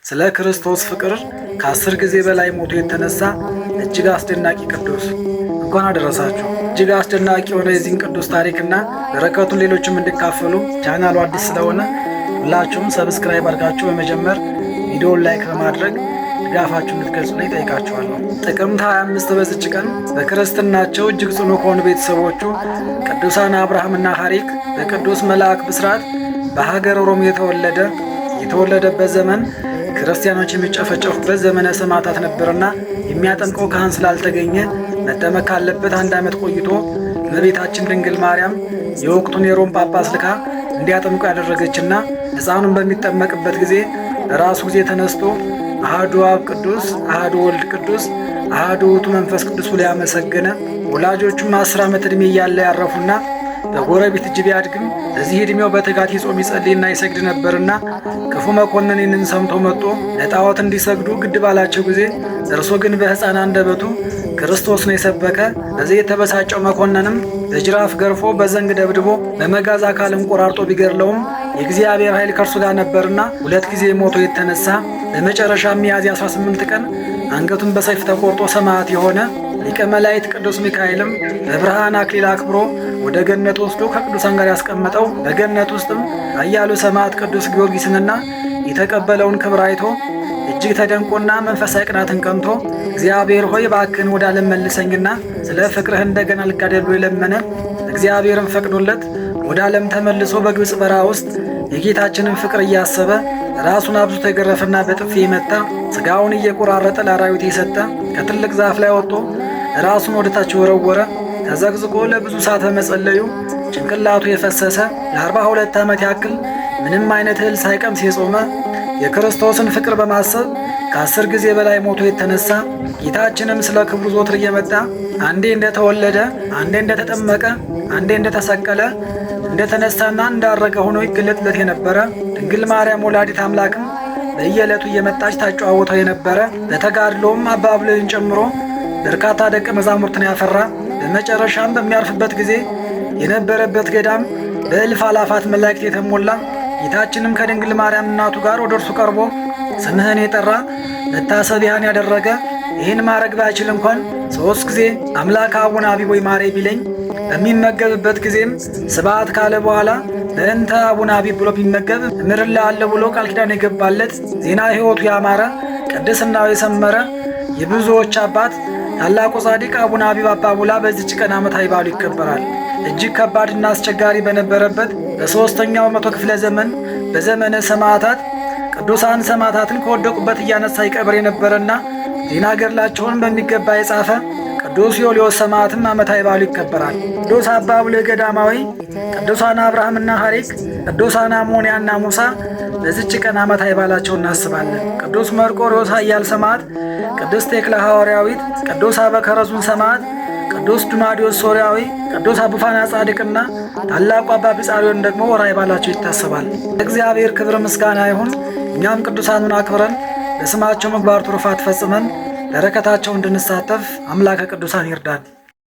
ስለ ክርስቶስ ፍቅር ከ10 ጊዜ በላይ ሞቶ የተነሳ እጅግ አስደናቂ ቅዱስ። እንኳን አደረሳችሁ። እጅግ አስደናቂ የሆነ የዚህን ቅዱስ ታሪክና በረከቱን ሌሎችም እንዲካፈሉ ቻናሉ አዲስ ስለሆነ ሁላችሁም ሰብስክራይብ አድርጋችሁ በመጀመር ቪዲዮውን ላይክ በማድረግ ድጋፋችሁን እንድትገልጹልኝ ጠይቃችኋለሁ። ጥቅምት 25 በዚች ቀን በክርስትናቸው እጅግ ጽኑ ከሆኑ ቤተሰቦቹ ቅዱሳን አብርሃምና ሐሪክ በቅዱስ መልአክ ብስራት በሀገር ሮም የተወለደበት ዘመን ክርስቲያኖች የሚጨፈጨፉበት ዘመነ ሰማዕታት ነበርና የሚያጠምቀው ካህን ስላልተገኘ መጠመቅ ካለበት 1 ዓመት ቆይቶ እመቤታችን ድንግል ማርያም የወቅቱን የሮም ጳጳስ ልካ እንዲያጠምቁ ያደረገችና ሕፃኑን በሚጠመቅበት ጊዜ በራሱ ጊዜ ተነስቶ አሐዱ አብ ቅዱስ፣ አሐዱ ወልድ ቅዱስ፣ አሐዱ ውእቱ መንፈስ ቅዱስ ብሎ ያመሰገነ ወላጆቹም 10 ዓመት ዕድሜ እያለ ያረፉና በጎረቤት እጅ ቢያድግም በዚህ ዕድሜው በትጋት ይጾም ይጸልይና ይሰግድ ነበርና ክፉ መኮንን ይህንን ሰምቶ መጥቶ ለጣዖት እንዲሰግዱ ግድ ባላቸው ጊዜ እርሱ ግን በሕፃን አንደበቱ ክርስቶስ ነው የሰበከ። በዚህ የተበሳጨው መኮንንም በጅራፍ ገርፎ በዘንግ ደብድቦ በመጋዝ አካልም ቆራርጦ ቢገድለውም የእግዚአብሔር ኃይል ከእርሱ ጋር ነበርና 2 ጊዜ ሞቶ የተነሳ በመጨረሻ ሚያዝያ 18 ቀን አንገቱን በሰይፍ ተቆርጦ ሰማዕት የሆነ ሊቀ መላእክት ቅዱስ ሚካኤልም በብርሃን አክሊል አክብሮ ወደ ገነት ወስዶ ከቅዱሳን ጋር ያስቀመጠው። በገነት ውስጥም ኃያሉ ሰማዕት ቅዱስ ጊዮርጊስንና የተቀበለውን ክብር አይቶ እጅግ ተደንቆና መንፈሳዊ ቅናትን ቀምቶ እግዚአብሔር ሆይ እባክህን ወደ ዓለም መልሰኝና ስለ ፍቅርህ እንደገና ልጋደል ብሎ የለመነ እግዚአብሔርን ፈቅዶለት ወደ ዓለም ተመልሶ በግብፅ በረሃ ውስጥ የጌታችንን ፍቅር እያሰበ ራሱን አብዝቶ የገረፈና በጥፊ የመታ ሥጋውን እየቆራረጠ ለአራዊት የሰጠ ከትልቅ ዛፍ ላይ ወጥቶ ራሱን ወደታች ወረወረ። ተዘግዝቆ ለብዙ ሰዓት በመጸለዩ ጭንቅላቱ የፈሰሰ ለ42 ዓመት ያክል ምንም አይነት እህል ሳይቀምስ የጾመ የክርስቶስን ፍቅር በማሰብ ከ10 ጊዜ በላይ ሞቶ የተነሳ ጌታችንም ስለ ክብሩ ዞትር እየመጣ አንዴ እንደተወለደ፣ አንዴ እንደተጠመቀ፣ አንዴ እንደተሰቀለ፣ እንደተነሳና እንዳረገ ሆኖ ይገለጥለት የነበረ ድንግል ማርያም ወላዲት አምላክም በየዕለቱ እየመጣች ታጨዋወተው የነበረ በተጋድሎም አባ ብሉይን ጨምሮ በርካታ ደቀ መዛሙርትን ያፈራ በመጨረሻም በሚያርፍበት ጊዜ የነበረበት ገዳም በእልፍ አላፋት መላእክት የተሞላ ጌታችንም ከድንግል ማርያም እናቱ ጋር ወደ እርሱ ቀርቦ ስምህን የጠራ መታሰቢያን ያደረገ ይህን ማድረግ ባይችል እንኳን 3 ጊዜ አምላክ አቡነ አቢብ ወይ ማሬ ቢለኝ በሚመገብበት ጊዜም ስብሐት ካለ በኋላ በእንተ አቡነ አቢብ ብሎ ቢመገብ እምርልሃለሁ ብሎ ቃል ኪዳን የገባለት ዜና ሕይወቱ ያማረ ቅድስናው የሰመረ የብዙዎች አባት ታላቁ ጻድቅ አቡነ አቢብ አባቡላ በዚች ቀን ዓመታዊ በዓሉ ይከበራል። እጅግ ከባድና አስቸጋሪ በነበረበት በ3ኛው መቶ ክፍለ ዘመን በዘመነ ሰማዕታት ቅዱሳን ሰማዕታትን ከወደቁበት እያነሳ ይቀብር የነበረና ዜና ገድላቸውን በሚገባ የጻፈ ቅዱስ ዮልዮስ ሰማዕትም ዓመታዊ በዓሉ ይከበራል። ቅዱስ አባ ቡልዕ ገዳማዊ፣ ቅዱሳን አብርሃምና ሐሪክ፣ ቅዱሳን አሞንያና ሙሳ በዚች ቀን ዓመታዊ በዓላቸውን እናስባለን። ቅዱስ መርቆሬዎስ ኃያል ሰማዕት፣ ቅዱስ ቴክላ ሐዋርያዊት፣ ቅዱስ አበከረዙን ሰማዕት፣ ቅዱስ ዱናዲዮስ ሶርያዊ፣ ቅዱስ አቡፋና ጻድቅና ታላቁ አባ ቢጻሪዮን ደግሞ ወርኃዊ በዓላቸው ይታሰባል። እግዚአብሔር ክብር ምስጋና ይሁን። እኛም ቅዱሳኑን አክብረን በስማቸው ምግባር ትሩፋት ፈጽመን በረከታቸው እንድንሳተፍ አምላከ ቅዱሳን ይርዳን።